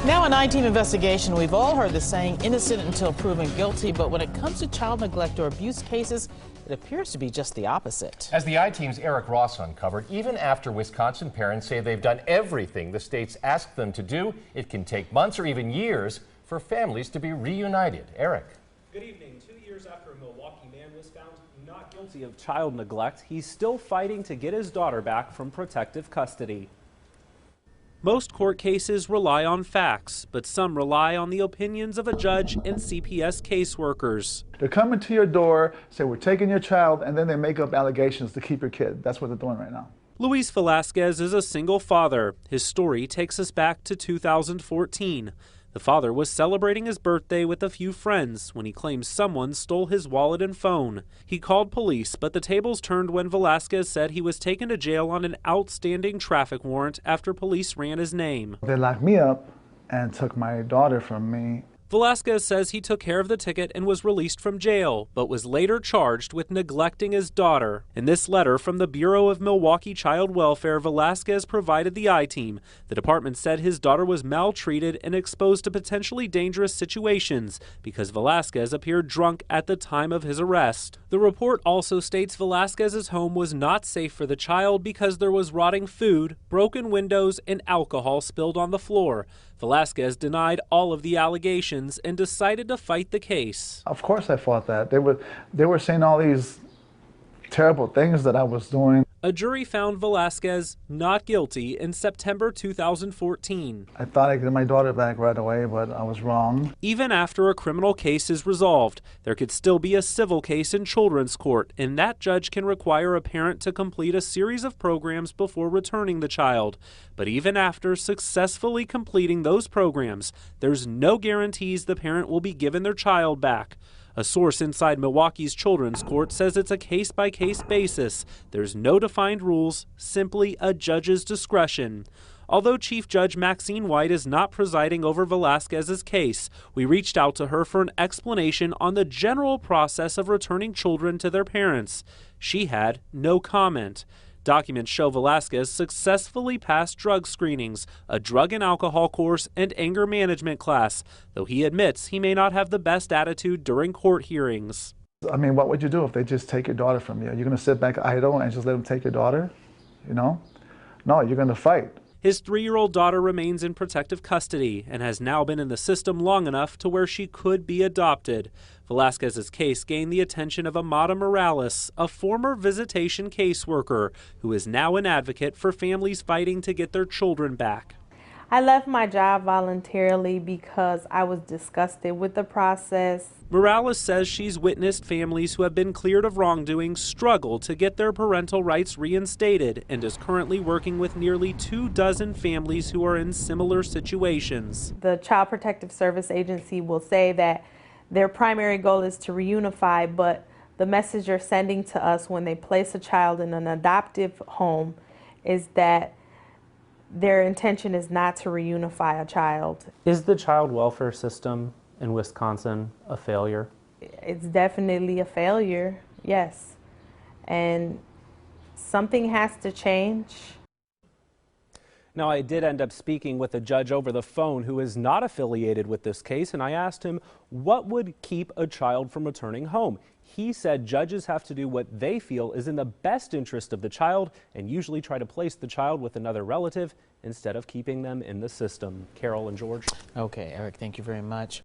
Now, a 9-team investigation. We've all heard the saying, innocent until proven guilty, but when it comes to child neglect or abuse cases, it appears to be just the opposite. As the I-Team's Eric Ross uncovered, even after Wisconsin parents say they've done everything the states asked them to do, it can take months or even years for families to be reunited. Eric. Good evening. 2 years after a Milwaukee man was found not guilty of child neglect, he's still fighting to get his daughter back from protective custody. Most court cases rely on facts, but some rely on the opinions of a judge and CPS caseworkers. They're coming to your door, say, we're taking your child, and then they make up allegations to keep your kid. That's what they're doing right now. Luis Velasquez is a single father. His story takes us back to 2014. The father was celebrating his birthday with a few friends when he claims someone stole his wallet and phone. He called police, but the tables turned when Velasquez said he was taken to jail on an outstanding traffic warrant after police ran his name. They locked me up and took my daughter from me. Velasquez says he took care of the ticket and was released from jail, but was later charged with neglecting his daughter. In this letter from the Bureau of Milwaukee Child Welfare, Velasquez provided the I-Team. The department said his daughter was maltreated and exposed to potentially dangerous situations because Velasquez appeared drunk at the time of his arrest. The report also states Velasquez's home was not safe for the child because there was rotting food, broken windows, and alcohol spilled on the floor. Velasquez denied all of the allegations and decided to fight the case. Of course I fought that. They were saying all these terrible things that I was doing. A jury found Velasquez not guilty in September 2014. I thought I'd get my daughter back right away, but I was wrong. Even after a criminal case is resolved, there could still be a civil case in children's court, and that judge can require a parent to complete a series of programs before returning the child. But even after successfully completing those programs, there's no guarantees the parent will be given their child back. A source inside Milwaukee's children's court says it's a case-by-case basis. There's no defined rules, simply a judge's discretion. Although Chief Judge Maxine White is not presiding over Velasquez's case, we reached out to her for an explanation on the general process of returning children to their parents. She had no comment. Documents show Velasquez successfully passed drug screenings, a drug and alcohol course, and anger management class, though he admits he may not have the best attitude during court hearings. I mean, what would you do if they just take your daughter from you? You're going to sit back idle and just let them take your daughter? You know? No, you're going to fight. His 3-year-old daughter remains in protective custody and has now been in the system long enough to where she could be adopted. Velasquez's case gained the attention of Amada Morales, a former visitation caseworker who is now an advocate for families fighting to get their children back. I left my job voluntarily because I was disgusted with the process. Morales says she's witnessed families who have been cleared of wrongdoing struggle to get their parental rights reinstated and is currently working with nearly 24 families who are in similar situations. The Child Protective Service Agency will say that their primary goal is to reunify, but the message they're sending to us when they place a child in an adoptive home is that their intention is not to reunify a child. Is the child welfare system in Wisconsin a failure? It's definitely a failure, yes. And something has to change. Now, I did end up speaking with a judge over the phone who is not affiliated with this case, and I asked him what would keep a child from returning home. He said judges have to do what they feel is in the best interest of the child and usually try to place the child with another relative instead of keeping them in the system. Carol and George. Okay, Eric, thank you very much.